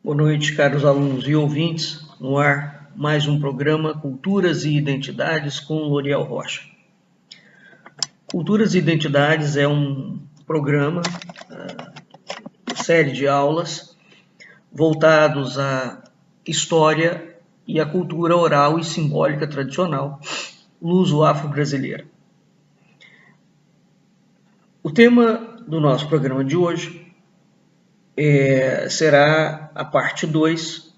Boa noite, caros alunos e ouvintes. No ar, mais um programa Culturas e Identidades com Loriel Rocha. Culturas e Identidades é um programa, série de aulas voltados à história e à cultura oral e simbólica tradicional luso-afro-brasileira. O tema do nosso programa de hoje será a parte 2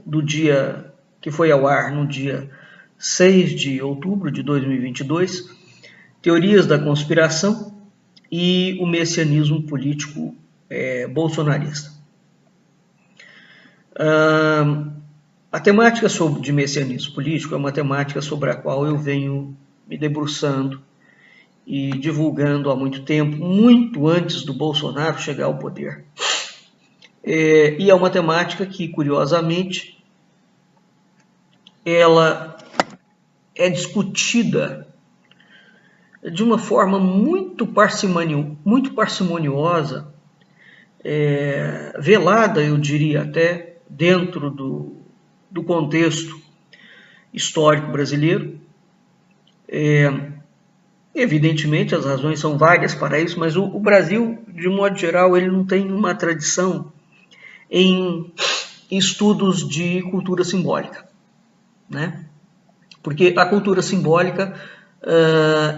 do dia que foi ao ar no dia 6 de outubro de 2022, Teorias da Conspiração e o Messianismo Político Bolsonarista. A temática de messianismo político é uma temática sobre a qual eu venho me debruçando e divulgando há muito tempo, muito antes do Bolsonaro chegar ao poder. E é uma temática que, curiosamente, ela é discutida de uma forma muito parcimoniosa, velada, eu diria até, dentro do contexto histórico brasileiro. Evidentemente, as razões são várias para isso, mas o Brasil, de modo geral, ele não tem uma tradição em estudos de cultura simbólica, né? Porque a cultura simbólica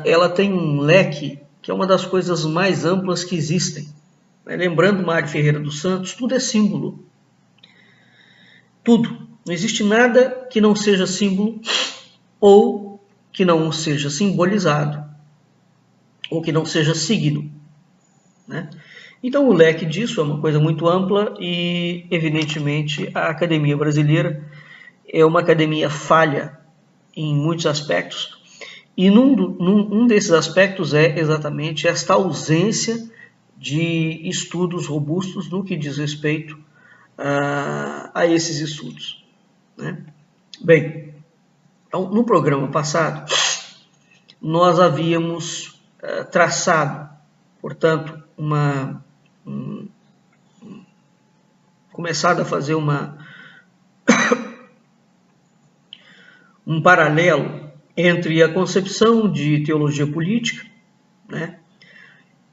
ela tem um leque que é uma das coisas mais amplas que existem. Lembrando Mário Ferreira dos Santos, tudo é símbolo. Tudo. Não existe nada que não seja símbolo ou que não seja simbolizado ou que não seja signo, né? Então o leque disso é uma coisa muito ampla e, evidentemente, a academia brasileira é uma academia falha em muitos aspectos, e um desses aspectos é exatamente esta ausência de estudos robustos no que diz respeito a esses estudos, né? Bem, então, no programa passado, nós havíamos traçado, portanto, começado a fazer um paralelo entre a concepção de teologia política, né,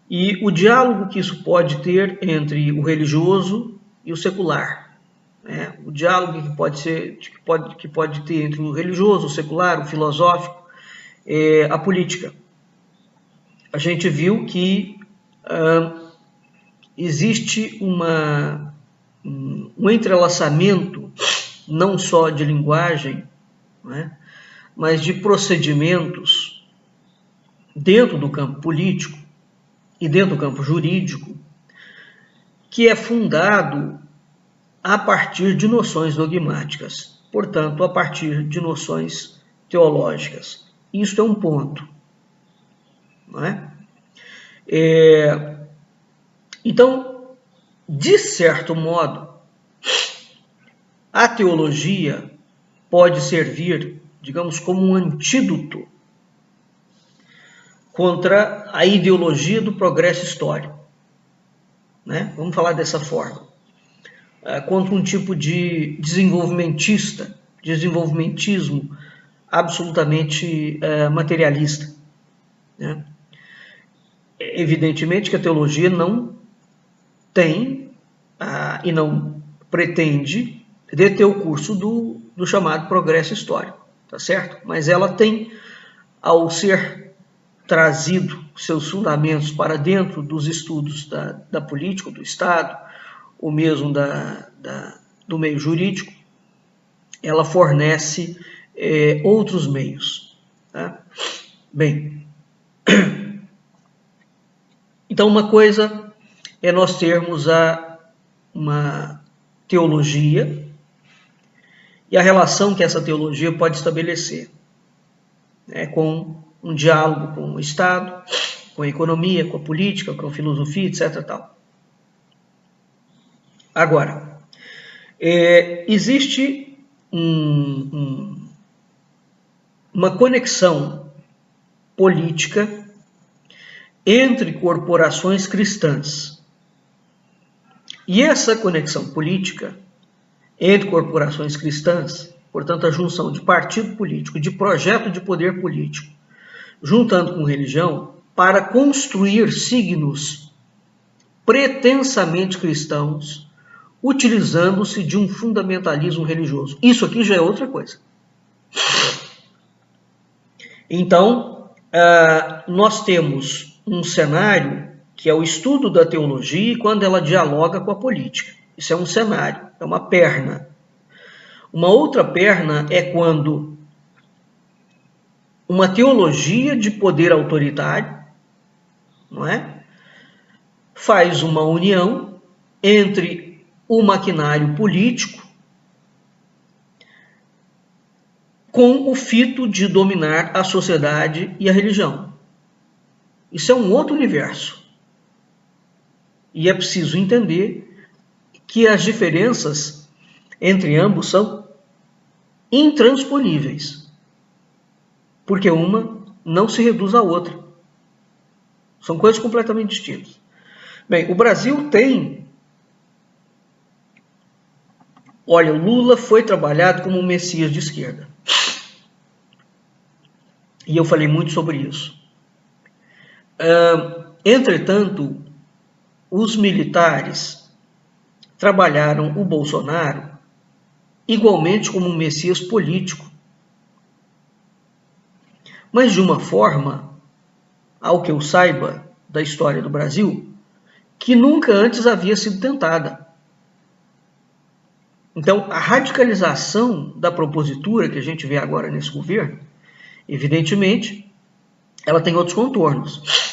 e o diálogo que isso pode ter entre o religioso e o secular, né, o diálogo que pode ter entre o religioso, o secular, o filosófico, a política. A gente viu que existe um entrelaçamento não só de linguagem, né, mas de procedimentos dentro do campo político e dentro do campo jurídico, que é fundado a partir de noções dogmáticas, portanto, a partir de noções teológicas. Isso é um ponto, não é? Então, de certo modo, a teologia pode servir, digamos, como um antídoto contra a ideologia do progresso histórico, né? Vamos falar dessa forma. Contra um tipo de desenvolvimentismo absolutamente materialista, né? Evidentemente que a teologia não tem e não pretende deter o curso do chamado progresso histórico, tá certo? Mas ela tem, ao ser trazido seus fundamentos para dentro dos estudos da política, do Estado, ou mesmo do meio jurídico, ela fornece outros meios, tá? Bem, então uma coisa é nós termos uma teologia e a relação que essa teologia pode estabelecer, né, com um diálogo com o Estado, com a economia, com a política, com a filosofia, etc. Tal. Agora, existe uma conexão política entre corporações cristãs E essa conexão política entre corporações cristãs, portanto a junção de partido político, de projeto de poder político, juntando com religião, para construir signos pretensamente cristãos, utilizando-se de um fundamentalismo religioso. Isso aqui já é outra coisa. Então, nós temos um cenário que é o estudo da teologia e quando ela dialoga com a política. Isso é um cenário, é uma perna. Uma outra perna é quando uma teologia de poder autoritário, não é? Faz uma união entre o maquinário político com o fito de dominar a sociedade e a religião. Isso é um outro universo. E é preciso entender que as diferenças entre ambos são intransponíveis, porque uma não se reduz à outra. São coisas completamente distintas. Bem, o Brasil tem... Olha, o Lula foi trabalhado como um messias de esquerda. E eu falei muito sobre isso. Entretanto, os militares trabalharam o Bolsonaro igualmente como um messias político. Mas de uma forma, ao que eu saiba da história do Brasil, que nunca antes havia sido tentada. Então, a radicalização da propositura que a gente vê agora nesse governo, evidentemente, ela tem outros contornos.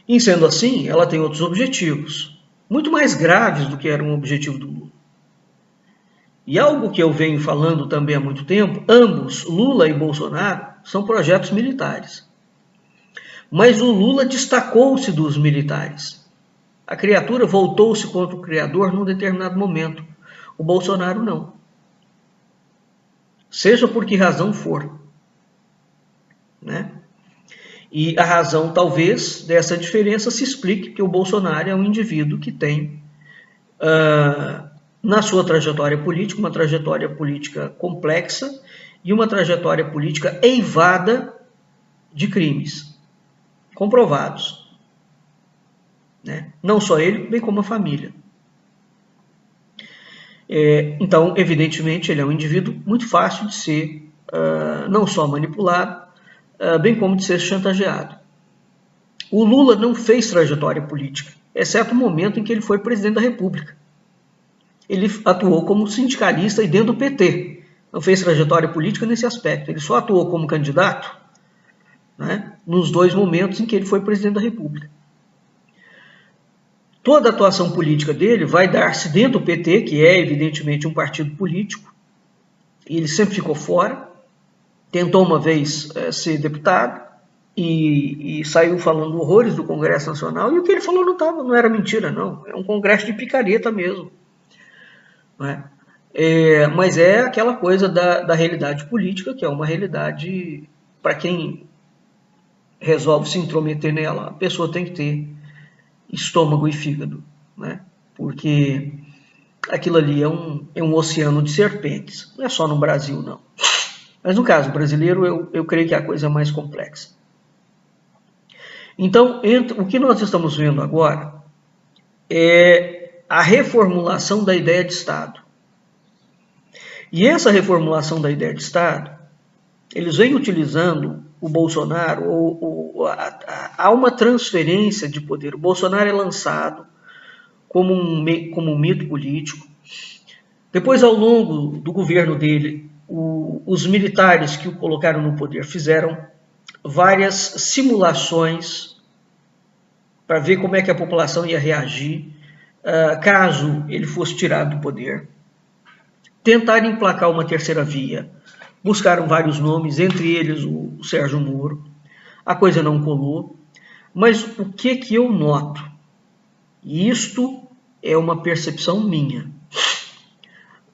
E sendo assim, ela tem outros objetivos, muito mais graves do que era um objetivo do Lula. E algo que eu venho falando também há muito tempo, ambos, Lula e Bolsonaro, são projetos militares. Mas o Lula destacou-se dos militares. A criatura voltou-se contra o Criador num determinado momento. O Bolsonaro não. Seja por que razão for. Né? E a razão, talvez, dessa diferença se explique que o Bolsonaro é um indivíduo que tem, na sua trajetória política, uma trajetória política complexa e uma trajetória política eivada de crimes comprovados. Né? Não só ele, bem como a família. Então, evidentemente, ele é um indivíduo muito fácil de ser não só manipulado, bem como de ser chantageado. O Lula não fez trajetória política, exceto o momento em que ele foi presidente da República. Ele atuou como sindicalista e dentro do PT. Não fez trajetória política nesse aspecto. Ele só atuou como candidato, né, nos 2 momentos em que ele foi presidente da República. Toda a atuação política dele vai dar-se dentro do PT, que é evidentemente um partido político. Ele sempre ficou fora. Tentou uma vez ser deputado e saiu falando horrores do Congresso Nacional. E o que ele falou não era mentira, não. É um congresso de picareta mesmo. Não é? Mas é aquela coisa da realidade política, que é uma realidade, para quem resolve se intrometer nela, a pessoa tem que ter estômago e fígado, né? Porque aquilo ali é um oceano de serpentes. Não é só no Brasil, não. Mas no caso brasileiro, eu creio que a coisa é mais complexa. Então, o que nós estamos vendo agora é a reformulação da ideia de Estado. E essa reformulação da ideia de Estado, eles vêm utilizando o Bolsonaro, há uma transferência de poder. O Bolsonaro é lançado como um mito político. Depois, ao longo do governo dele, os militares que o colocaram no poder fizeram várias simulações para ver como é que a população ia reagir caso ele fosse tirado do poder. Tentaram emplacar uma terceira via. Buscaram vários nomes, entre eles o Sérgio Moro. A coisa não colou. Mas o que eu noto? E isto é uma percepção minha.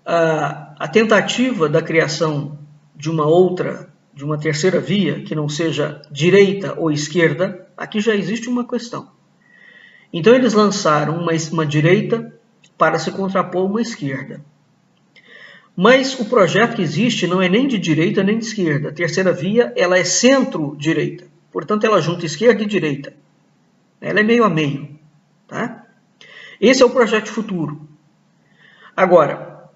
A tentativa da criação de uma terceira via, que não seja direita ou esquerda, aqui já existe uma questão. Então eles lançaram uma direita para se contrapor uma esquerda. Mas o projeto que existe não é nem de direita nem de esquerda. A terceira via, ela é centro-direita. Portanto, ela junta esquerda e direita. Ela é meio a meio. Tá? Esse é o projeto futuro. Agora,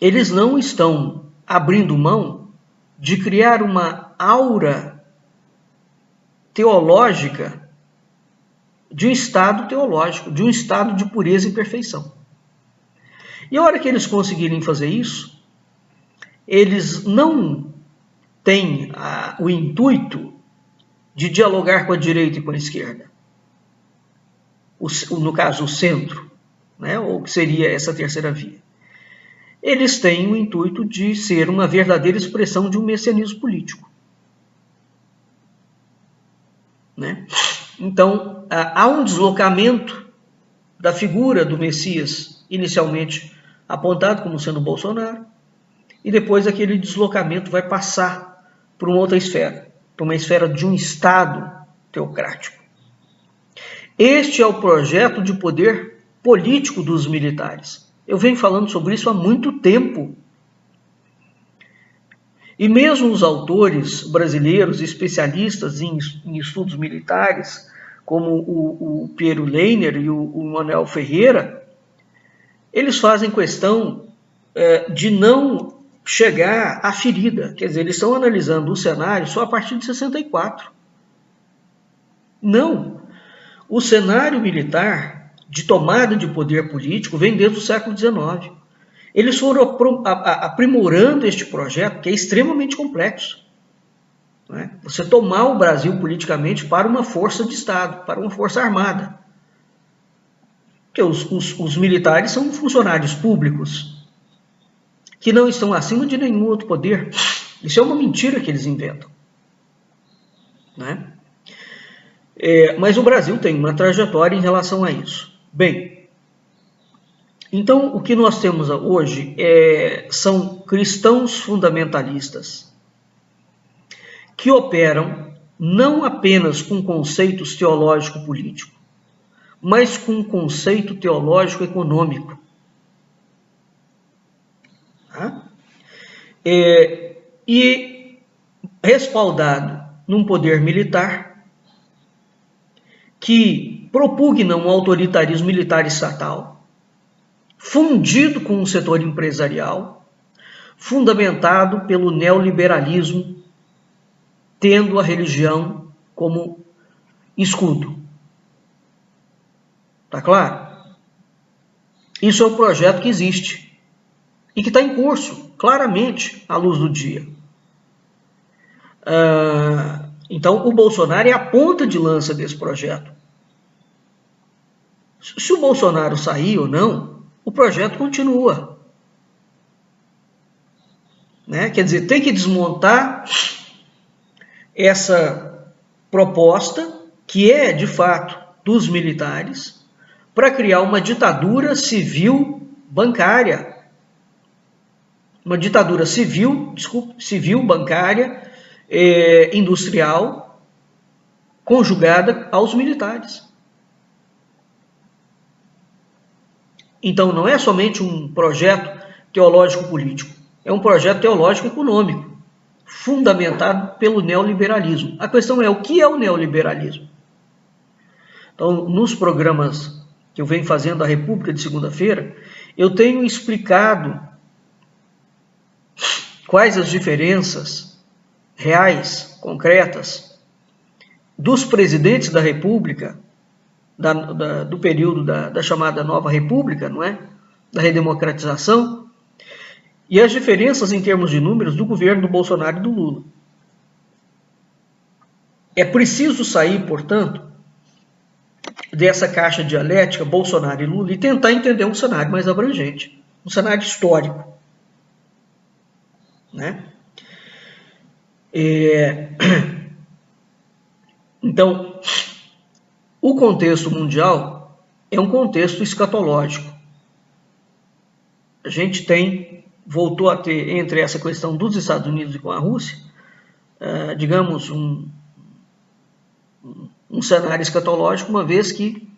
eles não estão abrindo mão de criar uma aura teológica de um estado teológico, de um estado de pureza e perfeição. E a hora que eles conseguirem fazer isso, eles não têm o intuito de dialogar com a direita e com a esquerda. No caso, o centro, né? Ou que seria essa terceira via. Eles têm o intuito de ser uma verdadeira expressão de um messianismo político. Né? Então, há um deslocamento da figura do Messias, inicialmente apontado como sendo Bolsonaro, e depois aquele deslocamento vai passar para uma outra esfera, para uma esfera de um Estado teocrático. Este é o projeto de poder político dos militares. Eu venho falando sobre isso há muito tempo. E mesmo os autores brasileiros, especialistas em estudos militares, como o Piero Leiner e o Manuel Ferreira, eles fazem questão de não chegar à ferida. Quer dizer, eles estão analisando o cenário só a partir de 64. Não. O cenário militar de tomada de poder político vem desde o século XIX. Eles foram aprimorando este projeto, que é extremamente complexo. Né? Você tomar o Brasil politicamente para uma força de Estado, para uma força armada. Porque os militares são funcionários públicos, que não estão acima de nenhum outro poder. Isso é uma mentira que eles inventam. Né? Mas o Brasil tem uma trajetória em relação a isso. Bem, então o que nós temos hoje são cristãos fundamentalistas que operam não apenas com conceitos teológico-político, mas com conceito teológico-econômico. Tá? E respaldado num poder militar que propugna um autoritarismo militar estatal, fundido com o setor empresarial, fundamentado pelo neoliberalismo, tendo a religião como escudo. Tá claro? Isso é um projeto que existe e que está em curso, claramente, à luz do dia. Então, o Bolsonaro é a ponta de lança desse projeto. Se o Bolsonaro sair ou não, o projeto continua. Né? Quer dizer, tem que desmontar essa proposta, que é, de fato, dos militares, para criar uma ditadura civil bancária. Uma ditadura civil bancária, industrial, conjugada aos militares. Então, não é somente um projeto teológico-político, é um projeto teológico-econômico, fundamentado pelo neoliberalismo. A questão é, o que é o neoliberalismo? Então, nos programas que eu venho fazendo a República de segunda-feira, eu tenho explicado quais as diferenças reais, concretas, dos presidentes da República, do período da chamada Nova República, não é? Da redemocratização, e as diferenças em termos de números do governo do Bolsonaro e do Lula. É preciso sair, portanto, dessa caixa dialética Bolsonaro e Lula e tentar entender um cenário mais abrangente, um cenário histórico. Né? Então, o contexto mundial é um contexto escatológico. A gente voltou a ter, entre essa questão dos Estados Unidos e com a Rússia, digamos, um cenário escatológico, uma vez que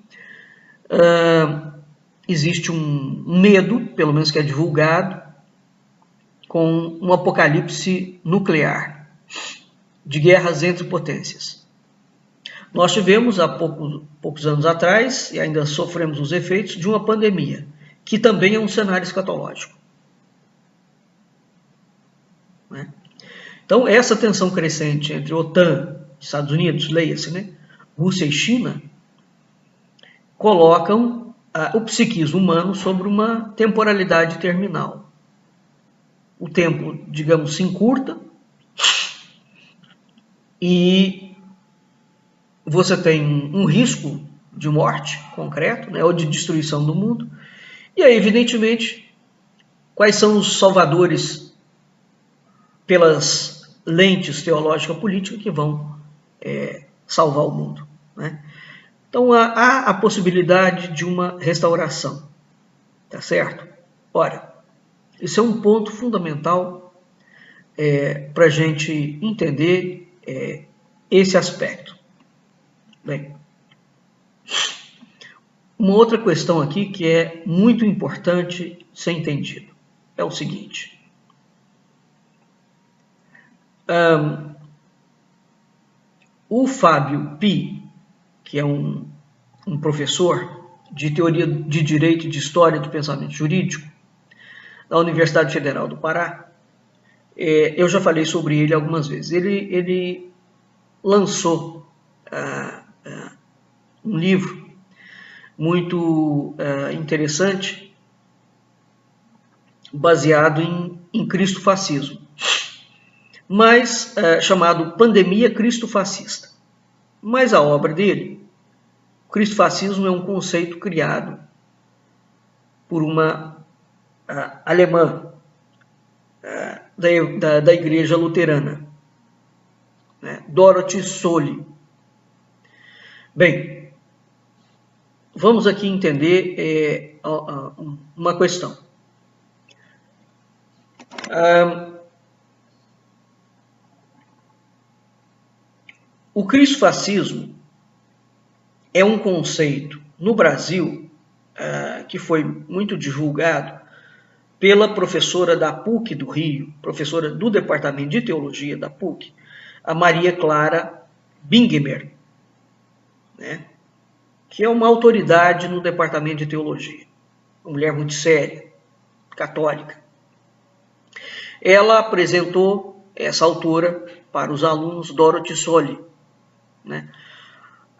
existe um medo, pelo menos que é divulgado, com um apocalipse nuclear, de guerras entre potências. Nós tivemos há poucos anos atrás, e ainda sofremos os efeitos, de uma pandemia, que também é um cenário escatológico. Né? Então, essa tensão crescente entre OTAN, Estados Unidos, leia-se, né? Rússia e China, colocam o psiquismo humano sobre uma temporalidade terminal. O tempo, digamos, se encurta e você tem um risco de morte concreto, né, ou de destruição do mundo. E aí, evidentemente, quais são os salvadores pelas lentes teológico-políticas que vão salvar o mundo, né? Então, há a possibilidade de uma restauração, tá certo? Ora, isso é um ponto fundamental para a gente entender esse aspecto. Bem, uma outra questão aqui que é muito importante ser entendido é o seguinte. O Fábio Pi, que é um professor de teoria de direito e de história do pensamento jurídico da Universidade Federal do Pará, eu já falei sobre ele algumas vezes. Ele lançou um livro muito interessante, baseado em cristofascismo, mas chamado Pandemia Cristofascista. Mas a obra dele, o cristofascismo, é um conceito criado por uma alemã da Igreja Luterana, né? Dorothy Solli. Bem, vamos aqui entender uma questão. O cristofascismo é um conceito no Brasil que foi muito divulgado pela professora da PUC do Rio, professora do Departamento de Teologia da PUC, a Maria Clara Bingemer, né? Que é uma autoridade no Departamento de Teologia, uma mulher muito séria, católica. Ela apresentou essa autora para os alunos, Dorothy Solli, né?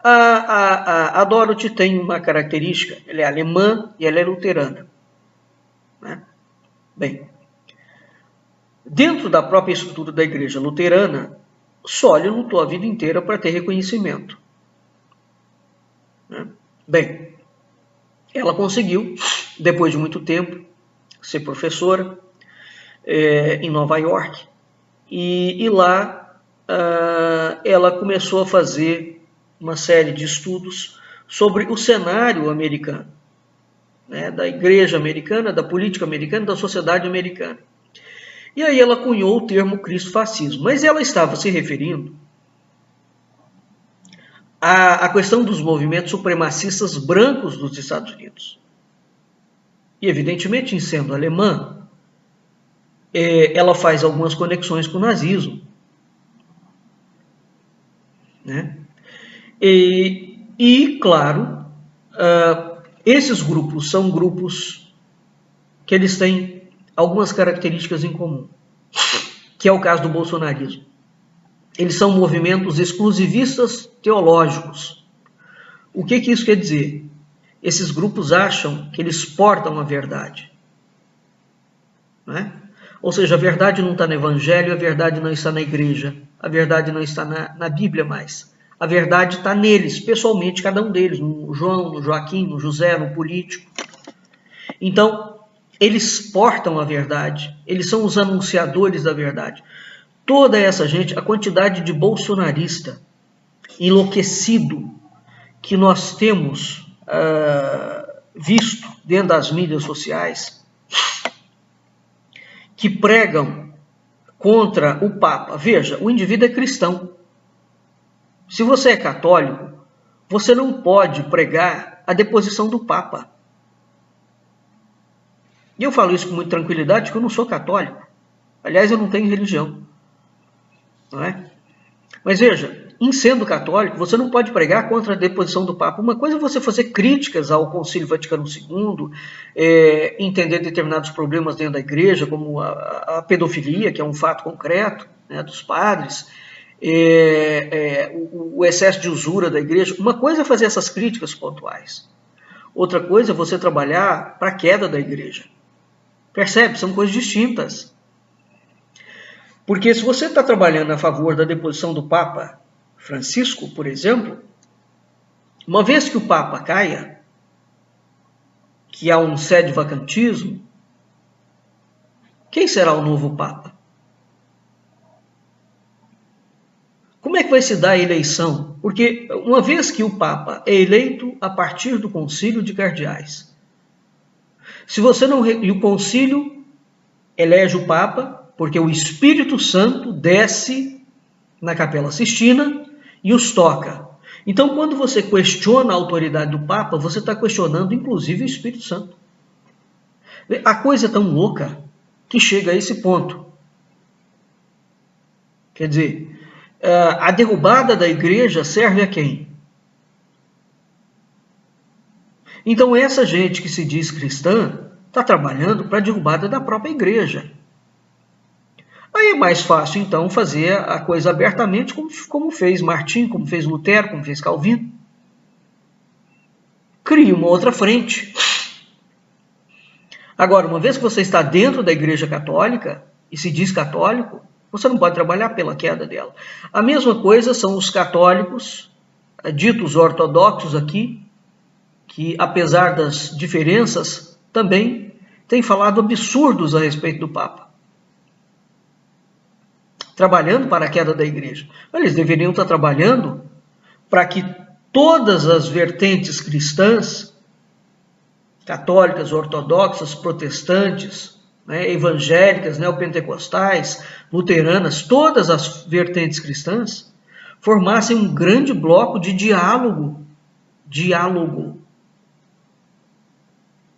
A Dorothy tem uma característica, ela é alemã e ela é luterana, né? Bem, dentro da própria estrutura da Igreja Luterana, Solli lutou a vida inteira para ter reconhecimento, né? Bem, ela conseguiu, depois de muito tempo, ser professora em Nova York, e lá ela começou a fazer uma série de estudos sobre o cenário americano, né, da igreja americana, da política americana, da sociedade americana. E aí ela cunhou o termo cristofascismo, mas ela estava se referindo à questão dos movimentos supremacistas brancos dos Estados Unidos. E, evidentemente, em sendo alemã, ela faz algumas conexões com o nazismo, né? E claro, esses grupos são grupos que eles têm algumas características em comum, que é o caso do bolsonarismo. Eles são movimentos exclusivistas teológicos. O que isso quer dizer? Esses grupos acham que eles portam a verdade, né? Ou seja, a verdade não está no Evangelho, a verdade não está na igreja, a verdade não está na Bíblia mais. A verdade está neles, pessoalmente, cada um deles, no João, no Joaquim, no José, no político. Então, eles portam a verdade, eles são os anunciadores da verdade. Toda essa gente, a quantidade de bolsonarista enlouquecido que nós temos visto dentro das mídias sociais, que pregam contra o Papa. Veja, o indivíduo é cristão. Se você é católico, você não pode pregar a deposição do Papa. E eu falo isso com muita tranquilidade porque eu não sou católico. Aliás, eu não tenho religião. Não é? Mas veja, em sendo católico, você não pode pregar contra a deposição do Papa. Uma coisa é você fazer críticas ao Concílio Vaticano II, entender determinados problemas dentro da igreja, como a pedofilia, que é um fato concreto, né, dos padres, o excesso de usura da igreja. Uma coisa é fazer essas críticas pontuais. Outra coisa é você trabalhar para a queda da igreja. Percebe? São coisas distintas. Porque se você está trabalhando a favor da deposição do Papa Francisco, por exemplo, uma vez que o Papa caia, que há um sede-vacantismo, quem será o novo Papa? Como é que vai se dar a eleição? Porque uma vez que o Papa é eleito a partir do Concílio de Cardeais, se você não e o Concílio elege o Papa, porque o Espírito Santo desce na Capela Sistina e os toca. Então, quando você questiona a autoridade do Papa, você está questionando, inclusive, o Espírito Santo. A coisa é tão louca que chega a esse ponto. Quer dizer, a derrubada da igreja serve a quem? Então, essa gente que se diz cristã está trabalhando para a derrubada da própria igreja. Aí é mais fácil, então, fazer a coisa abertamente, como fez Martim, como fez Lutero, como fez Calvino. Cria uma outra frente. Agora, uma vez que você está dentro da Igreja Católica e se diz católico, você não pode trabalhar pela queda dela. A mesma coisa são os católicos, ditos ortodoxos aqui, que, apesar das diferenças, também têm falado absurdos a respeito do Papa. Trabalhando para a queda da igreja. Eles deveriam estar trabalhando para que todas as vertentes cristãs, católicas, ortodoxas, protestantes, né, evangélicas, neopentecostais, luteranas, todas as vertentes cristãs, formassem um grande bloco de diálogo.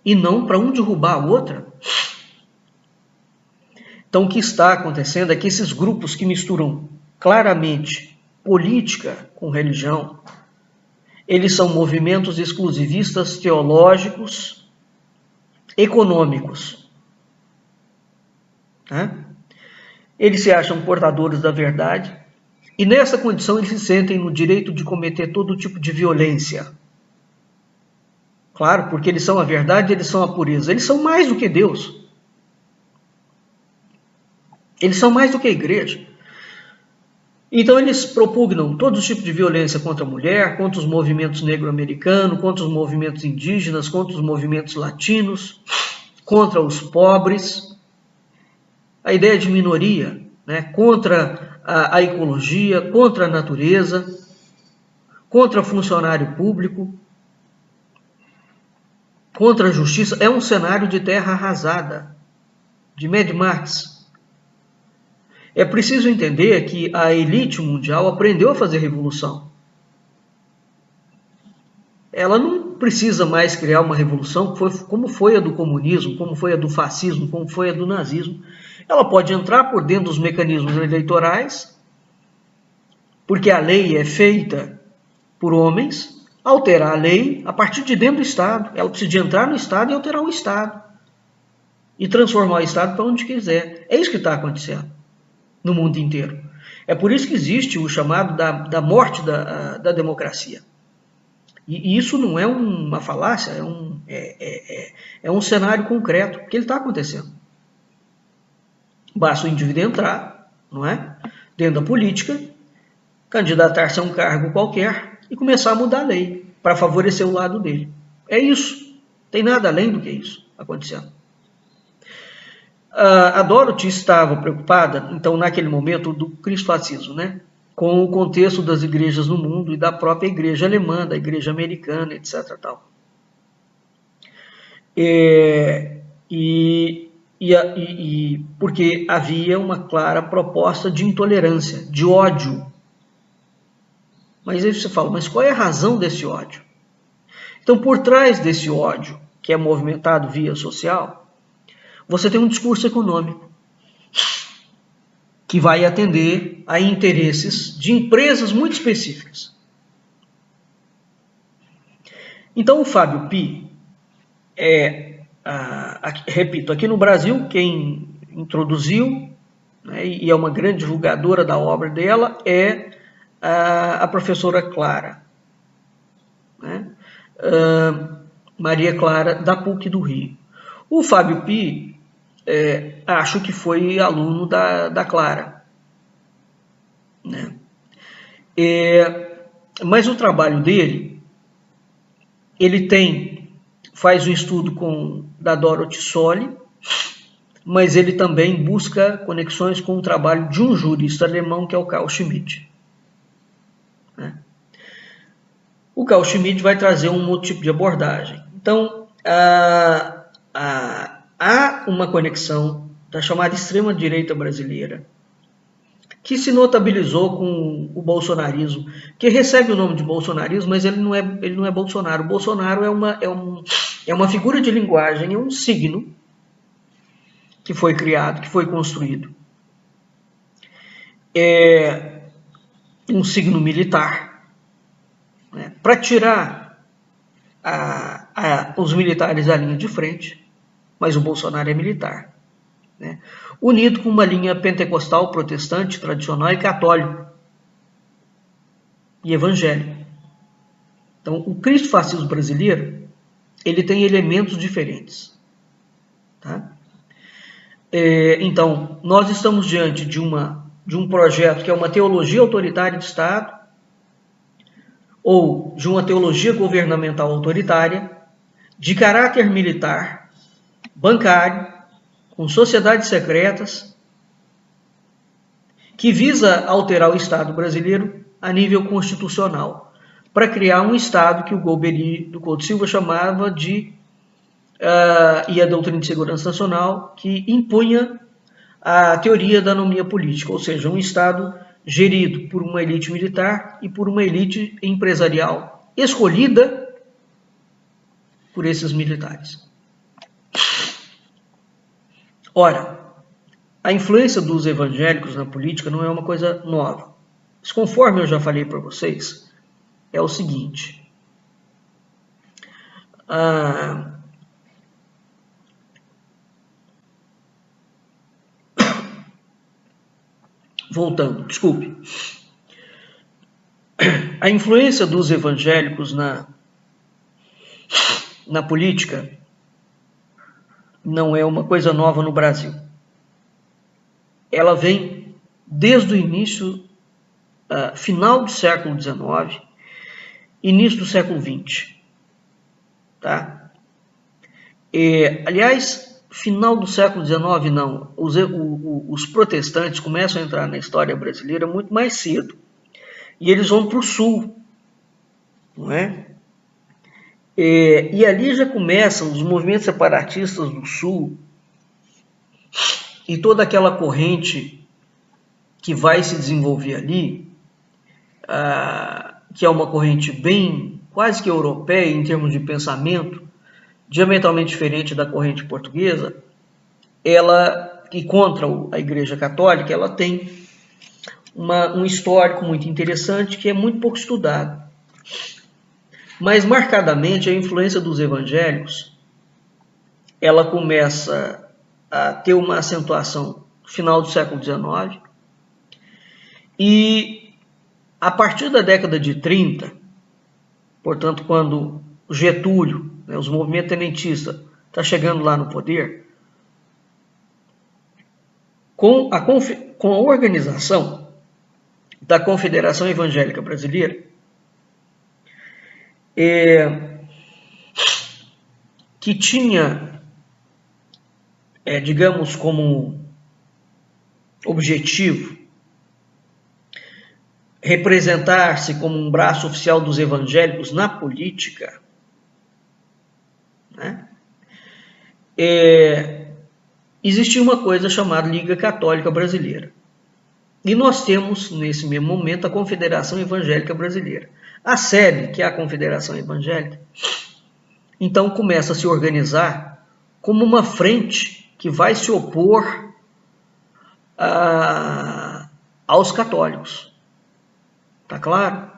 E não para um derrubar a outra. Então, o que está acontecendo é que esses grupos que misturam claramente política com religião, eles são movimentos exclusivistas teológicos, econômicos. Né? Eles se acham portadores da verdade e, nessa condição, eles se sentem no direito de cometer todo tipo de violência. Claro, porque eles são a verdade, eles são a pureza. Eles são mais do que Deus. Eles são mais do que a igreja. Então eles propugnam todos os tipos de violência contra a mulher, contra os movimentos negro-americanos, contra os movimentos indígenas, contra os movimentos latinos, contra os pobres. A ideia de minoria, né? Contra a ecologia, contra a natureza, contra funcionário público, contra a justiça. É um cenário de terra arrasada, de Mad Max. É preciso entender que a elite mundial aprendeu a fazer revolução. Ela não precisa mais criar uma revolução como foi a do comunismo, como foi a do fascismo, como foi a do nazismo. Ela pode entrar por dentro dos mecanismos eleitorais, porque a lei é feita por homens, alterar a lei a partir de dentro do Estado. Ela precisa de entrar no Estado e alterar o Estado. E transformar o Estado para onde quiser. É isso que está acontecendo no mundo inteiro. É por isso que existe o chamado da morte da democracia. E isso não é uma falácia, é um cenário concreto, que ele está acontecendo. Basta o indivíduo entrar, não é? Dentro da política, candidatar-se a um cargo qualquer e começar a mudar a lei para favorecer o lado dele. É isso. Tem nada além do que isso acontecendo. A Dorothy estava preocupada, então, naquele momento do cristofascismo, né, com o contexto das igrejas no mundo e da própria igreja alemã, da igreja americana, etc. Tal. Porque havia uma clara proposta de intolerância, de ódio. Mas aí você fala, mas qual é a razão desse ódio? Então, por trás desse ódio, que é movimentado via social, você tem um discurso econômico que vai atender a interesses de empresas muito específicas. Então, o Fábio Pi repito, aqui no Brasil, quem introduziu, né, e é uma grande divulgadora da obra dela, é a professora Clara, né, Maria Clara, da PUC do Rio. O Fábio Pi, acho que foi aluno da Clara, né? Mas o trabalho dele, ele faz um estudo da Dorothy Solly, mas ele também busca conexões com o trabalho de um jurista alemão, que é o Carl Schmitt, né? O Carl Schmitt vai trazer um outro tipo de abordagem. Então, há uma conexão da chamada extrema-direita brasileira, que se notabilizou com o bolsonarismo, que recebe o nome de bolsonarismo, mas ele não é Bolsonaro. O Bolsonaro é uma figura de linguagem, é um signo que foi criado, que foi construído. É um signo militar, né, para tirar os militares da linha de frente, mas o Bolsonaro é militar, né, unido com uma linha pentecostal, protestante, tradicional e católico e evangélico. Então, o cristofascismo brasileiro, ele tem elementos diferentes, tá? Então, nós estamos diante de um projeto que é uma teologia autoritária de Estado, ou de uma teologia governamental autoritária, de caráter militar, bancário, com sociedades secretas, que visa alterar o Estado brasileiro a nível constitucional, para criar um Estado que o Golbery do Couto Silva chamava de, e a doutrina de segurança nacional, que impunha a teoria da anomia política, ou seja, um Estado gerido por uma elite militar e por uma elite empresarial, escolhida por esses militares. Ora, a influência dos evangélicos na política não é uma coisa nova. Mas conforme eu já falei para vocês, é o seguinte. Voltando, desculpe. A influência dos evangélicos na política não é uma coisa nova no Brasil. Ela vem desde o início, final do século XIX, início do século XX. Tá? Aliás, final do século XIX não. Os protestantes começam a entrar na história brasileira muito mais cedo. E eles vão para o sul, não é? E ali já começam os movimentos separatistas do sul e toda aquela corrente que vai se desenvolver ali, que é uma corrente bem quase que europeia em termos de pensamento, diametralmente diferente da corrente portuguesa, e contra a Igreja Católica, ela tem um histórico muito interessante que é muito pouco estudado. Mas, marcadamente, a influência dos evangélicos, ela começa a ter uma acentuação no final do século XIX, e a partir da década de 30, portanto, quando Getúlio, os movimentos tenentistas, está chegando lá no poder, com a organização da Confederação Evangélica Brasileira, que tinha, digamos, como objetivo representar-se como um braço oficial dos evangélicos na política, né? Existia uma coisa chamada Liga Católica Brasileira. E nós temos, nesse mesmo momento, a Confederação Evangélica Brasileira. A SEB, que é a Confederação Evangélica, então começa a se organizar como uma frente que vai se opor aos católicos. Tá claro?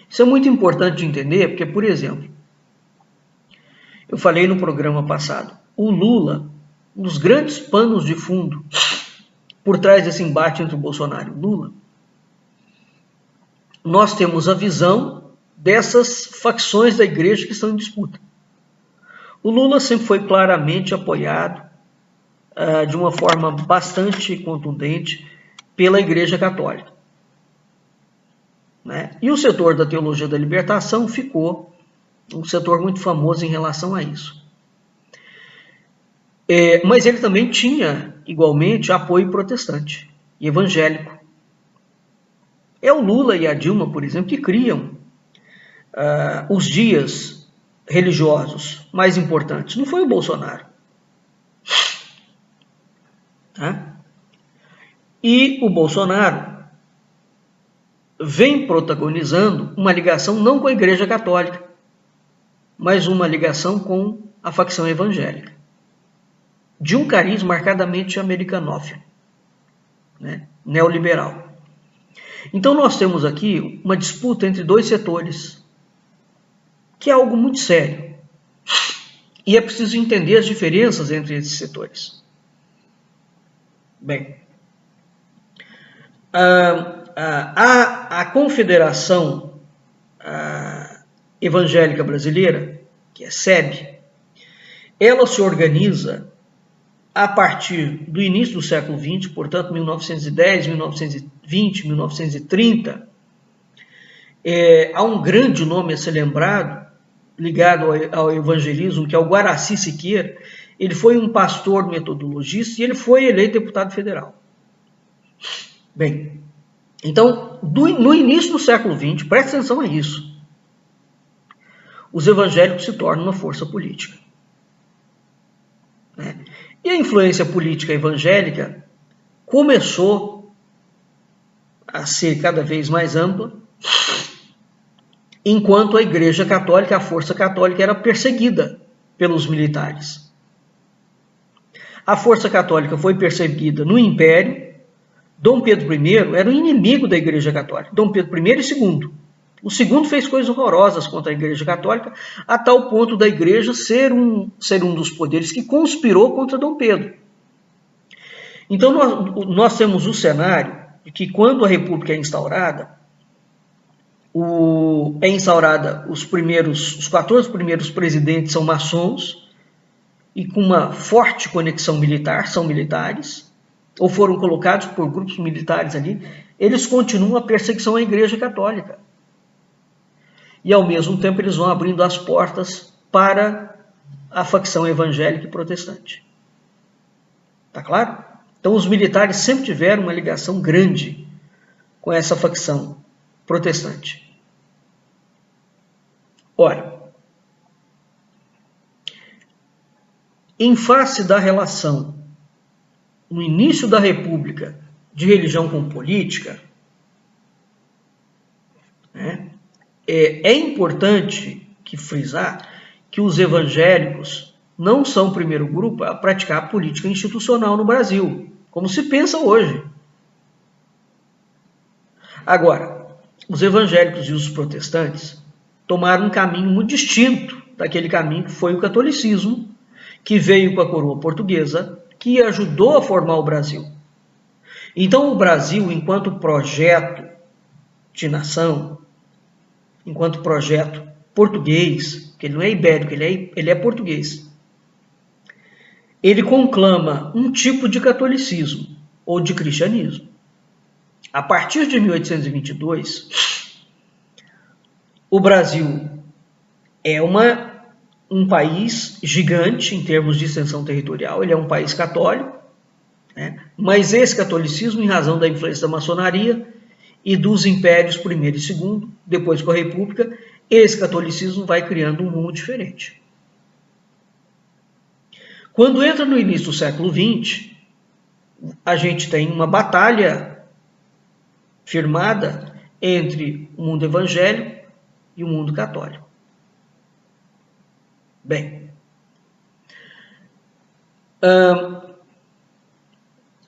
Isso é muito importante de entender, porque, por exemplo, eu falei no programa passado, o Lula, um dos grandes panos de fundo por trás desse embate entre o Bolsonaro e o Lula, nós temos a visão dessas facções da igreja que estão em disputa. O Lula sempre foi claramente apoiado de uma forma bastante contundente pela Igreja Católica, né? E o setor da teologia da libertação ficou um setor muito famoso em relação a isso. Mas ele também tinha, igualmente, apoio protestante e evangélico. É o Lula e a Dilma, por exemplo, que criam os dias religiosos mais importantes. Não foi o Bolsonaro. Tá? E o Bolsonaro vem protagonizando uma ligação não com a Igreja Católica, mas uma ligação com a facção evangélica, de um cariz marcadamente americanófilo, né? Neoliberal. Então nós temos aqui uma disputa entre dois setores, que é algo muito sério. E é preciso entender as diferenças entre esses setores. Bem, a Confederação Evangélica Brasileira, que é SEB, ela se organiza a partir do início do século XX, portanto, 1910, 1920, 1930. Há um grande nome a ser lembrado, ligado ao evangelismo, que é o Guaraci Siqueira. Ele foi um pastor metodologista e ele foi eleito deputado federal. Bem, então, no início do século XX, presta atenção a isso, os evangélicos se tornam uma força política, né? E a influência política evangélica começou a ser cada vez mais ampla, enquanto a Igreja Católica, a força católica, era perseguida pelos militares. A força católica foi perseguida no Império. Dom Pedro I era o inimigo da Igreja Católica. Dom Pedro I e II. O segundo fez coisas horrorosas contra a Igreja Católica, a tal ponto da Igreja ser um dos poderes que conspirou contra Dom Pedro. Então nós temos o cenário de que quando a República é instaurada, os 14 primeiros presidentes são maçons e com uma forte conexão militar, são militares, ou foram colocados por grupos militares ali. Eles continuam a perseguição à Igreja Católica. E, ao mesmo tempo, eles vão abrindo as portas para a facção evangélica e protestante. Tá claro? Então, os militares sempre tiveram uma ligação grande com essa facção protestante. Ora, em face da relação, no início da República, de religião com política, né, é importante frisar que os evangélicos não são o primeiro grupo a praticar política institucional no Brasil, como se pensa hoje. Agora, os evangélicos e os protestantes tomaram um caminho muito distinto daquele caminho que foi o catolicismo, que veio com a coroa portuguesa, que ajudou a formar o Brasil. Então, o Brasil, enquanto projeto de nação, enquanto projeto português, que ele não é ibérico, ele é português, ele conclama um tipo de catolicismo ou de cristianismo. A partir de 1822, o Brasil é um país gigante em termos de extensão territorial, ele é um país católico, né? Mas esse catolicismo, em razão da influência da maçonaria e dos impérios primeiro e segundo, depois com a República, esse catolicismo vai criando um mundo diferente. Quando entra no início do século XX, a gente tem uma batalha firmada entre o mundo evangélico e o mundo católico. Bem,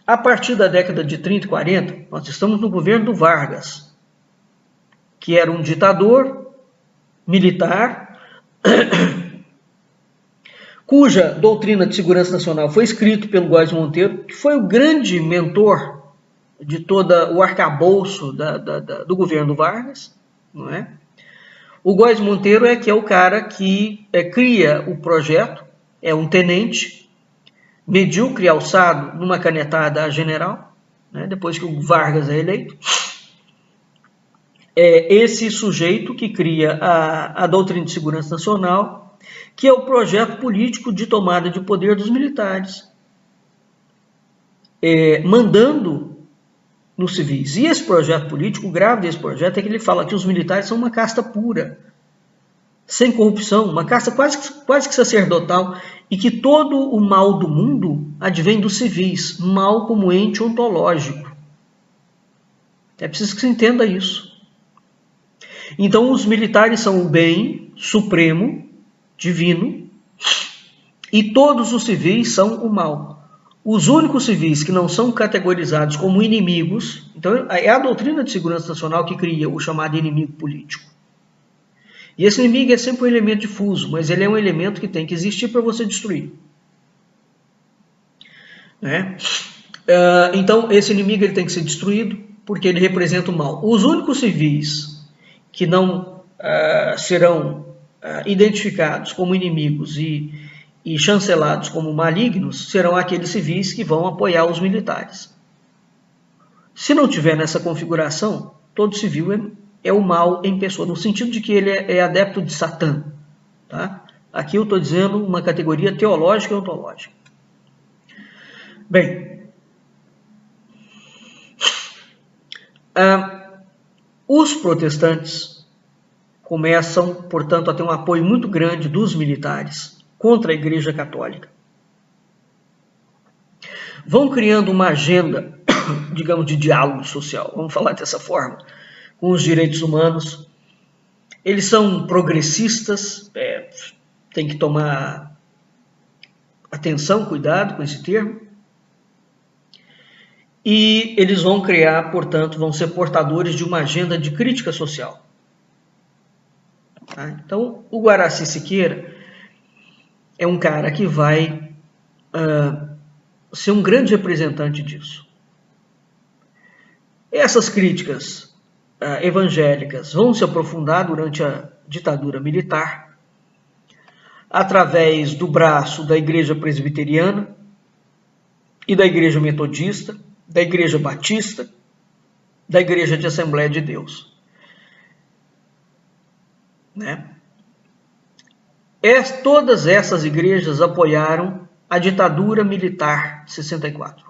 A partir da década de 30 e 40, nós estamos no governo do Vargas, que era um ditador militar, cuja doutrina de segurança nacional foi escrita pelo Góes Monteiro, que foi o grande mentor de todo o arcabouço do governo do Vargas, não é? O Góes Monteiro que é o cara que cria o projeto, é um tenente, medíocre, alçado numa canetada a general, né, depois que o Vargas é eleito. É esse sujeito que cria a doutrina de segurança nacional, que é o projeto político de tomada de poder dos militares, mandando nos civis. E esse projeto político, o grave desse projeto é que ele fala que os militares são uma casta pura, sem corrupção, uma casta quase que sacerdotal, e que todo o mal do mundo advém dos civis, mal como ente ontológico. É preciso que se entenda isso. Então, os militares são o bem supremo, divino, e todos os civis são o mal. Os únicos civis que não são categorizados como inimigos, então é a doutrina de segurança nacional que cria o chamado inimigo político. E esse inimigo é sempre um elemento difuso, mas ele é um elemento que tem que existir para você destruir. Né? Então, esse inimigo ele tem que ser destruído porque ele representa o mal. Os únicos civis que não serão identificados como inimigos e chancelados como malignos serão aqueles civis que vão apoiar os militares. Se não tiver nessa configuração, todo civil é o mal em pessoa, no sentido de que ele é adepto de Satã. Tá? Aqui eu estou dizendo uma categoria teológica e ontológica. Bem, os protestantes começam, portanto, a ter um apoio muito grande dos militares contra a Igreja Católica. Vão criando uma agenda, digamos, de diálogo social, vamos falar dessa forma, com os direitos humanos. Eles são progressistas, tem que tomar atenção, cuidado com esse termo. E eles vão criar, portanto, vão ser portadores de uma agenda de crítica social. Tá? Então, o Guaraci Siqueira é um cara que vai ser um grande representante disso. Essas críticas evangélicas vão se aprofundar durante a ditadura militar, através do braço da Igreja Presbiteriana e da Igreja Metodista, da Igreja Batista, da Igreja de Assembleia de Deus. Né? Todas essas igrejas apoiaram a ditadura militar de 64,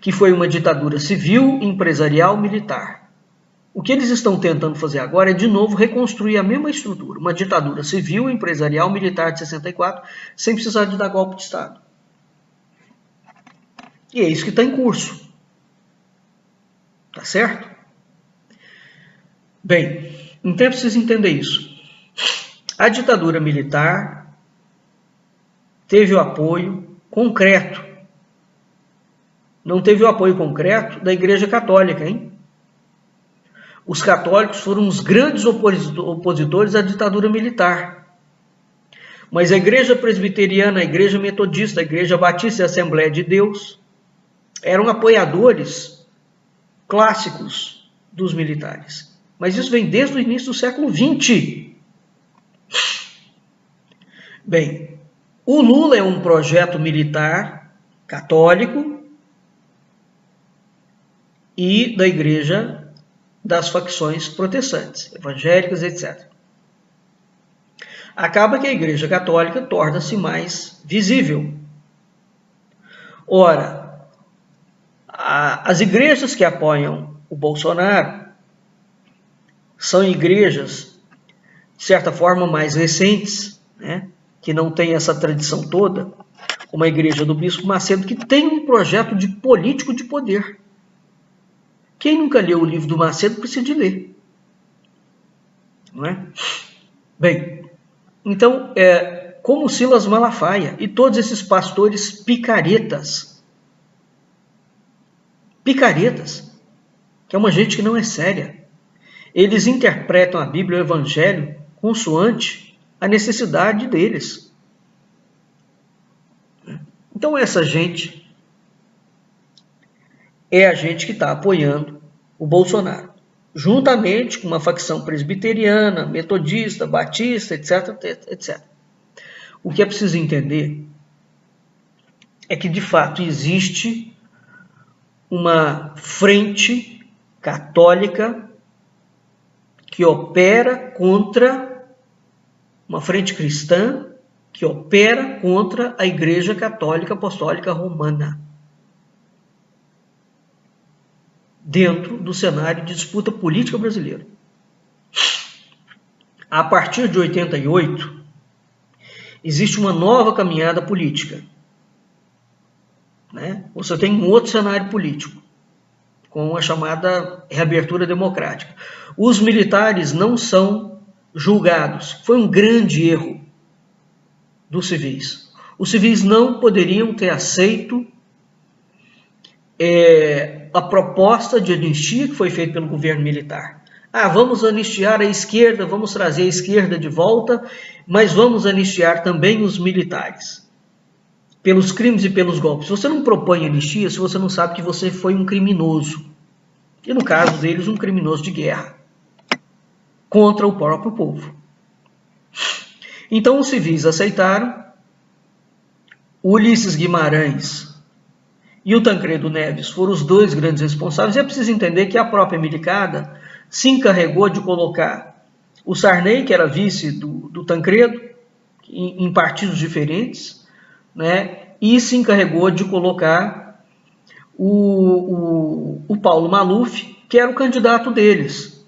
que foi uma ditadura civil, empresarial, militar. O que eles estão tentando fazer agora é, de novo, reconstruir a mesma estrutura, uma ditadura civil, empresarial, militar de 64, sem precisar de dar golpe de Estado. E é isso que está em curso. Tá certo? Bem, então é preciso entender isso. A ditadura militar teve o apoio concreto. Não teve o apoio concreto da Igreja Católica, hein? Os católicos foram os grandes opositores à ditadura militar. Mas a Igreja Presbiteriana, a Igreja Metodista, a Igreja Batista e a Assembleia de Deus eram apoiadores clássicos dos militares. Mas isso vem desde o início do século XX. Bem, o Lula é um projeto militar católico e da igreja das facções protestantes, evangélicas, etc. Acaba que a Igreja Católica torna-se mais visível. Ora, as igrejas que apoiam o Bolsonaro são igrejas, de certa forma, mais recentes, né? Que não tem essa tradição toda, como a igreja do Bispo Macedo, que tem um projeto de político de poder. Quem nunca leu o livro do Macedo precisa de ler. Não é? Bem, então, como Silas Malafaia e todos esses pastores picaretas, picaretas, que é uma gente que não é séria. Eles interpretam a Bíblia e o Evangelho consoante a necessidade deles. Então essa gente é a gente que está apoiando o Bolsonaro, juntamente com uma facção presbiteriana, metodista, batista, etc, etc. O que é preciso entender é que, de fato, existe uma frente católica que opera contra, uma frente cristã que opera contra a Igreja Católica Apostólica Romana, dentro do cenário de disputa política brasileira. A partir de 88, existe uma nova caminhada política. Você tem um outro cenário político, com a chamada reabertura democrática. Os militares não são julgados. Foi um grande erro dos civis. Os civis não poderiam ter aceito a proposta de anistia que foi feita pelo governo militar. Vamos anistiar a esquerda, vamos trazer a esquerda de volta, mas vamos anistiar também os militares pelos crimes e pelos golpes. Você não propõe anistia se você não sabe que você foi um criminoso. E no caso deles, um criminoso de guerra contra o próprio povo. Então os civis aceitaram. O Ulisses Guimarães e o Tancredo Neves foram os dois grandes responsáveis. E é preciso entender que a própria milicada se encarregou de colocar o Sarney, que era vice do Tancredo, em partidos diferentes, e se encarregou de colocar o Paulo Maluf, que era o candidato deles.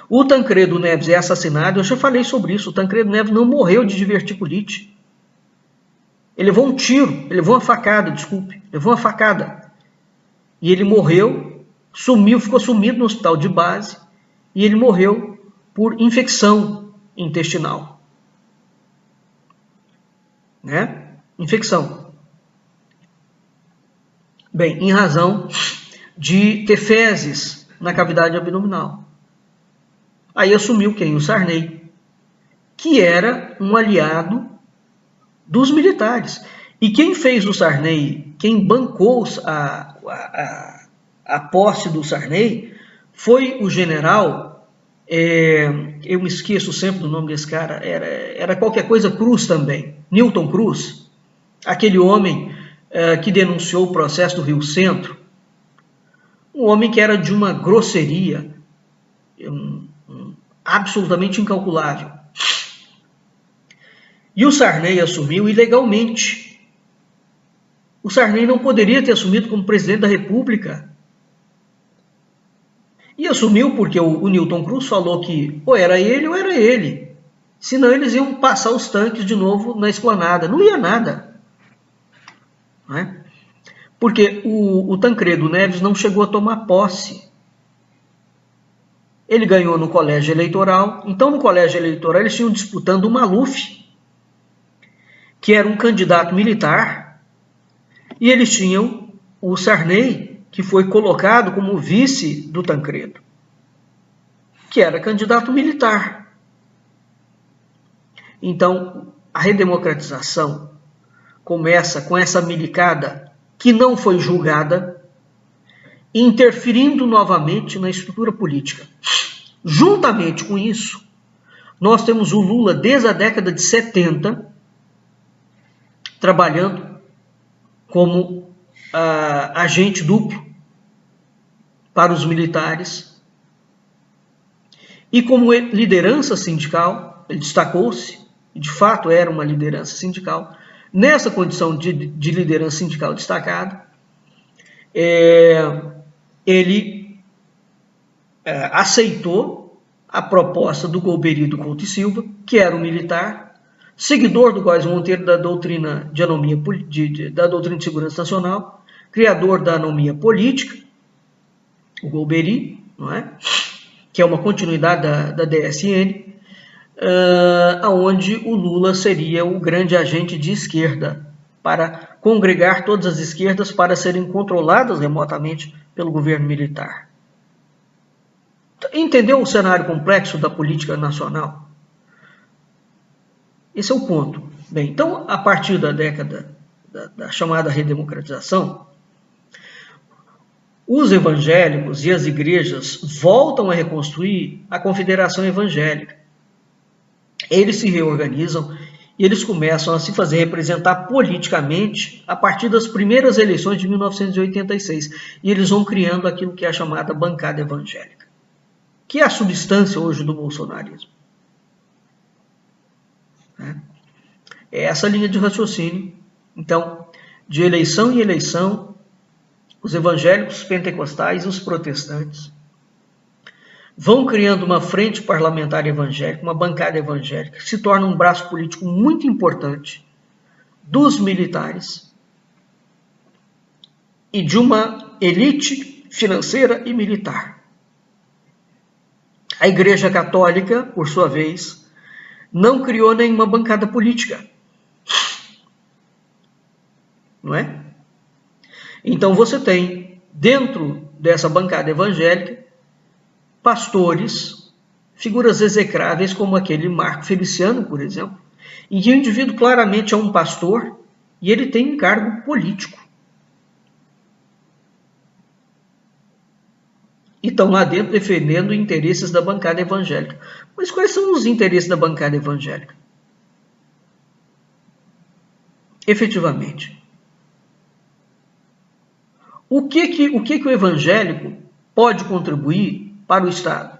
O Tancredo Neves é assassinado, eu já falei sobre isso, o Tancredo Neves não morreu de diverticulite. Ele levou um tiro, ele levou uma facada, levou uma facada. E ele morreu, ficou sumido no hospital de base, e ele morreu por infecção intestinal. Infecção. Bem, em razão de ter fezes na cavidade abdominal. Aí assumiu quem? O Sarney, que era um aliado dos militares. E quem fez o Sarney, quem bancou a posse do Sarney, foi o general, eu me esqueço sempre do nome desse cara, era qualquer coisa Cruz também, Newton Cruz, aquele homem que denunciou o processo do Rio Centro, um homem que era de uma grosseria absolutamente incalculável. E o Sarney assumiu ilegalmente. O Sarney não poderia ter assumido como presidente da República. E assumiu porque o Newton Cruz falou que ou era ele. Senão eles iam passar os tanques de novo na esplanada. Não ia nada. Porque o Tancredo Neves não chegou a tomar posse. Ele ganhou no colégio eleitoral. Então, no colégio eleitoral, eles tinham disputando o Maluf, que era um candidato militar, e eles tinham o Sarney, que foi colocado como vice do Tancredo, que era candidato militar. Então, a redemocratização começa com essa milicada que não foi julgada, interferindo novamente na estrutura política. Juntamente com isso, nós temos o Lula desde a década de 70, trabalhando como agente duplo para os militares e como liderança sindical. Ele destacou-se, e de fato era uma liderança sindical. Nessa condição de liderança sindical destacada, ele aceitou a proposta do Golbery Couto e Silva, que era um militar, seguidor do Góes Monteiro da doutrina da doutrina de segurança nacional, criador da anomia política, o Golbery, que é uma continuidade da DSN, onde o Lula seria o grande agente de esquerda para congregar todas as esquerdas para serem controladas remotamente pelo governo militar. Entendeu o cenário complexo da política nacional? Esse é o ponto. Bem, então, a partir da década da chamada redemocratização, os evangélicos e as igrejas voltam a reconstruir a confederação evangélica. Eles se reorganizam e eles começam a se fazer representar politicamente a partir das primeiras eleições de 1986. E eles vão criando aquilo que é a chamada bancada evangélica, que é a substância hoje do bolsonarismo. É essa linha de raciocínio. Então, de eleição em eleição, os evangélicos, os pentecostais e os protestantes vão criando uma frente parlamentar evangélica, uma bancada evangélica, que se torna um braço político muito importante dos militares e de uma elite financeira e militar. A Igreja Católica, por sua vez, não criou nenhuma bancada política. Não é? Então você tem, dentro dessa bancada evangélica, pastores, figuras execráveis como aquele Marco Feliciano, por exemplo, em que o indivíduo claramente é um pastor e ele tem um cargo político. E estão lá dentro defendendo interesses da bancada evangélica. Mas quais são os interesses da bancada evangélica? Efetivamente, o que o evangélico pode contribuir para o Estado?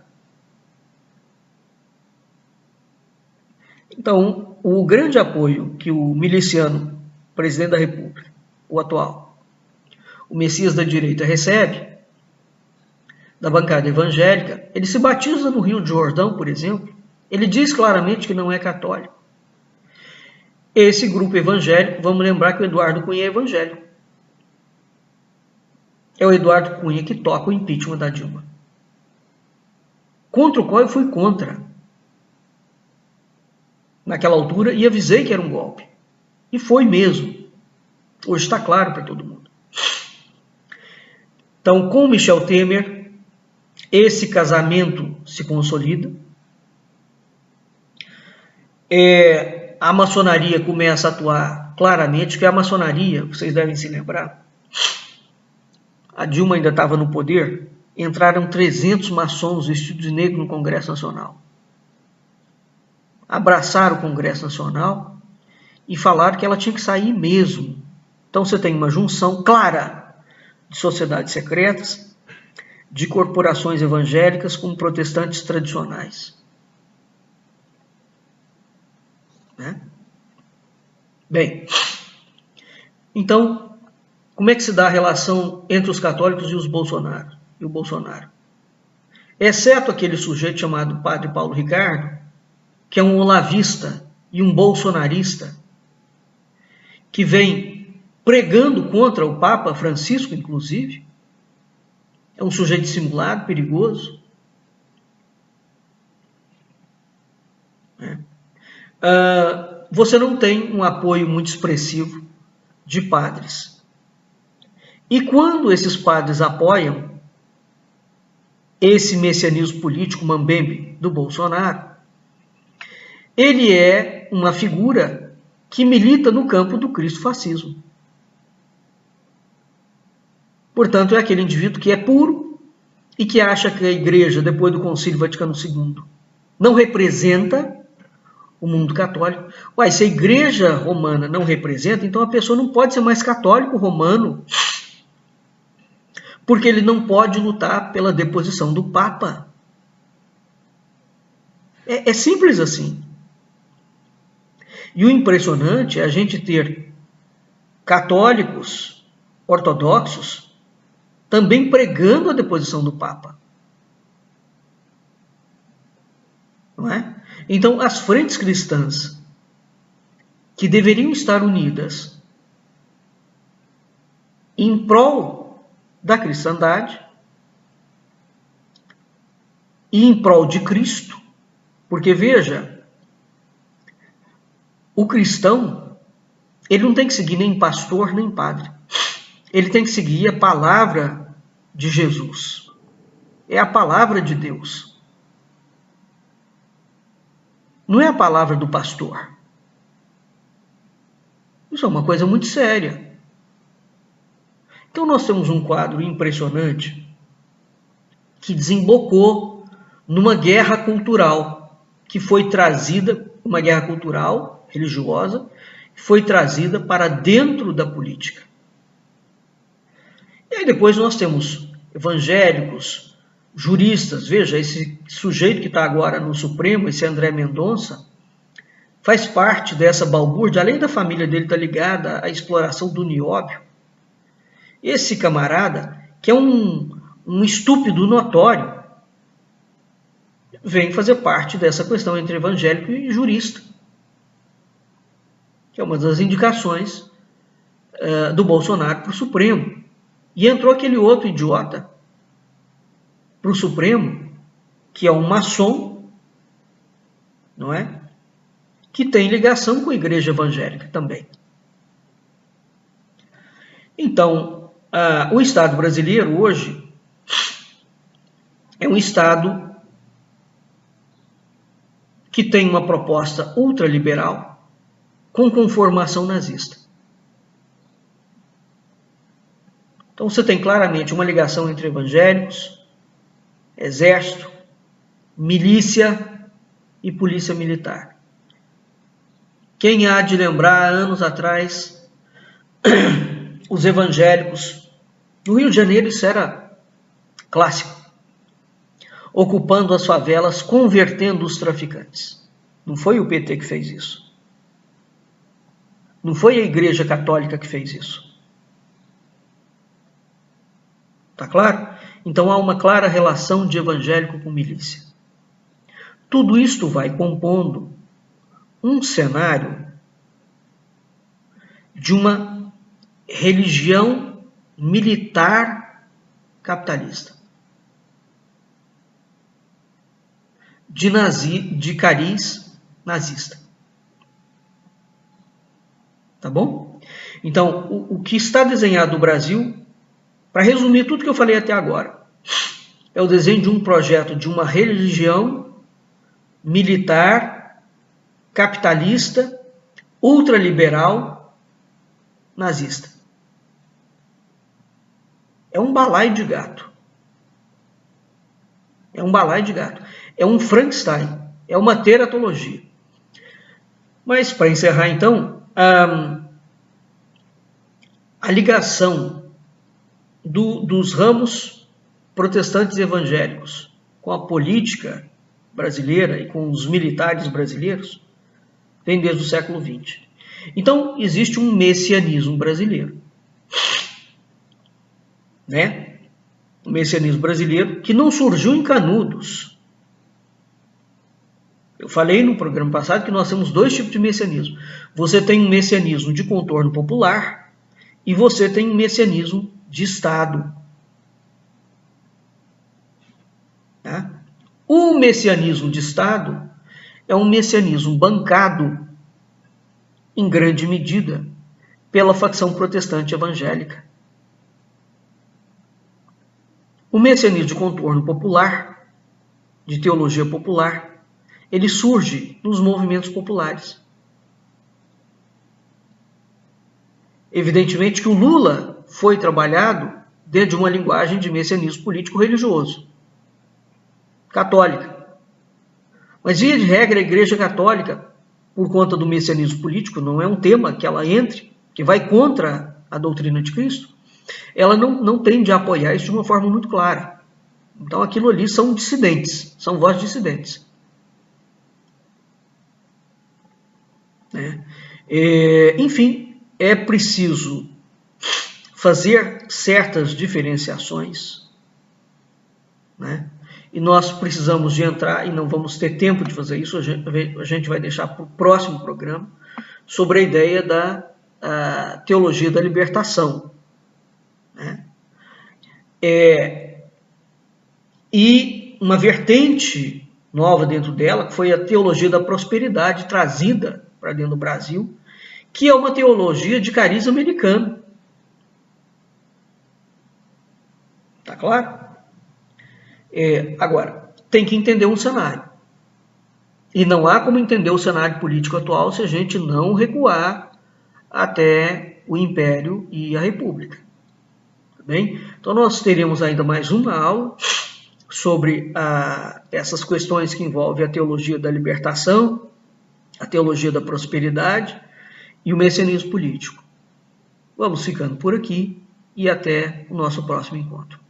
Então, o grande apoio que o miliciano, presidente da República, o atual, o Messias da direita, recebe da bancada evangélica, ele se batiza no Rio de Jordão, por exemplo, ele diz claramente que não é católico. Esse grupo evangélico, vamos lembrar que o Eduardo Cunha é evangélico. É o Eduardo Cunha que toca o impeachment da Dilma. Contra o qual eu fui contra. Naquela altura, e avisei que era um golpe. E foi mesmo. Hoje está claro para todo mundo. Então, com Michel Temer, esse casamento se consolida. A maçonaria começa a atuar claramente, que a maçonaria, vocês devem se lembrar, a Dilma ainda estava no poder, entraram 300 maçons vestidos de negro no Congresso Nacional. Abraçaram o Congresso Nacional e falaram que ela tinha que sair mesmo. Então você tem uma junção clara de sociedades secretas, de corporações evangélicas com protestantes tradicionais. Bem, então, como é que se dá a relação entre os católicos e o Bolsonaro? Exceto aquele sujeito chamado Padre Paulo Ricardo, que é um olavista e um bolsonarista, que vem pregando contra o Papa Francisco, inclusive, é um sujeito dissimulado, perigoso. Você não tem um apoio muito expressivo de padres. E quando esses padres apoiam esse messianismo político mambembe do Bolsonaro, ele é uma figura que milita no campo do cristofascismo. Portanto, é aquele indivíduo que é puro e que acha que a Igreja, depois do Concílio Vaticano II, não representa o mundo católico. Se a Igreja Romana não representa, então a pessoa não pode ser mais católico romano, porque ele não pode lutar pela deposição do Papa. É simples assim. E o impressionante é a gente ter católicos ortodoxos também pregando a deposição do Papa. Não é? Então, as frentes cristãs que deveriam estar unidas em prol da cristandade e em prol de Cristo, porque veja, o cristão, ele não tem que seguir nem pastor nem padre. Ele tem que seguir a palavra de Jesus. É a palavra de Deus. Não é a palavra do pastor. Isso é uma coisa muito séria. Então nós temos um quadro impressionante que desembocou numa guerra cultural que foi trazida, uma guerra cultural, religiosa, que foi trazida para dentro da política. E aí depois nós temos evangélicos, juristas. Veja, esse sujeito que está agora no Supremo, esse André Mendonça, faz parte dessa balbúrdia, além da família dele estar ligada à exploração do nióbio. Esse camarada, que é um estúpido notório, vem fazer parte dessa questão entre evangélico e jurista, que é uma das indicações do Bolsonaro para o Supremo. E entrou aquele outro idiota para o Supremo, que é um maçom, não é? Que tem ligação com a igreja evangélica também. Então, o Estado brasileiro hoje é um Estado que tem uma proposta ultraliberal com conformação nazista. Então você tem claramente uma ligação entre evangélicos, exército, milícia e polícia militar. Quem há de lembrar, anos atrás, os evangélicos, no Rio de Janeiro isso era clássico, ocupando as favelas, convertendo os traficantes. Não foi o PT que fez isso. Não foi a Igreja Católica que fez isso. Tá claro? Então há uma clara relação de evangélico com milícia. Tudo isto vai compondo um cenário de uma religião militar capitalista, de cariz nazista. Tá bom? Então, o que está desenhado no Brasil, para resumir tudo que eu falei até agora, é o desenho de um projeto de uma religião militar, capitalista, ultraliberal, nazista. É um balaio de gato. É um balaio de gato. É um Frankenstein. É uma teratologia. Mas, para encerrar então, a ligação dos ramos protestantes e evangélicos com a política brasileira e com os militares brasileiros vem desde o século XX. Então, existe um messianismo brasileiro. Né? Um messianismo brasileiro que não surgiu em Canudos. Eu falei no programa passado que nós temos dois tipos de messianismo. Você tem um messianismo de contorno popular e você tem um messianismo de Estado. Tá? O messianismo de Estado é um messianismo bancado, em grande medida, pela facção protestante evangélica. O messianismo de contorno popular, de teologia popular, ele surge nos movimentos populares. Evidentemente que o Lula foi trabalhado dentro de uma linguagem de messianismo político-religioso, católica. Mas, via de regra, a Igreja Católica, por conta do messianismo político, não é um tema que ela entre, que vai contra a doutrina de Cristo, ela não tende a apoiar isso de uma forma muito clara. Então, aquilo ali são dissidentes, são vozes dissidentes. Enfim, é preciso fazer certas diferenciações, né? E nós precisamos de entrar, e não vamos ter tempo de fazer isso, a gente vai deixar para o próximo programa, sobre a ideia da teologia da libertação. Né? E uma vertente nova dentro dela, que foi a teologia da prosperidade trazida para dentro do Brasil, que é uma teologia de cariz americano. Tá claro? Agora, tem que entender um cenário. E não há como entender o cenário político atual se a gente não recuar até o Império e a República. Tá bem? Então nós teremos ainda mais uma aula sobre essas questões que envolvem a teologia da libertação, a teologia da prosperidade e o messianismo político. Vamos ficando por aqui e até o nosso próximo encontro.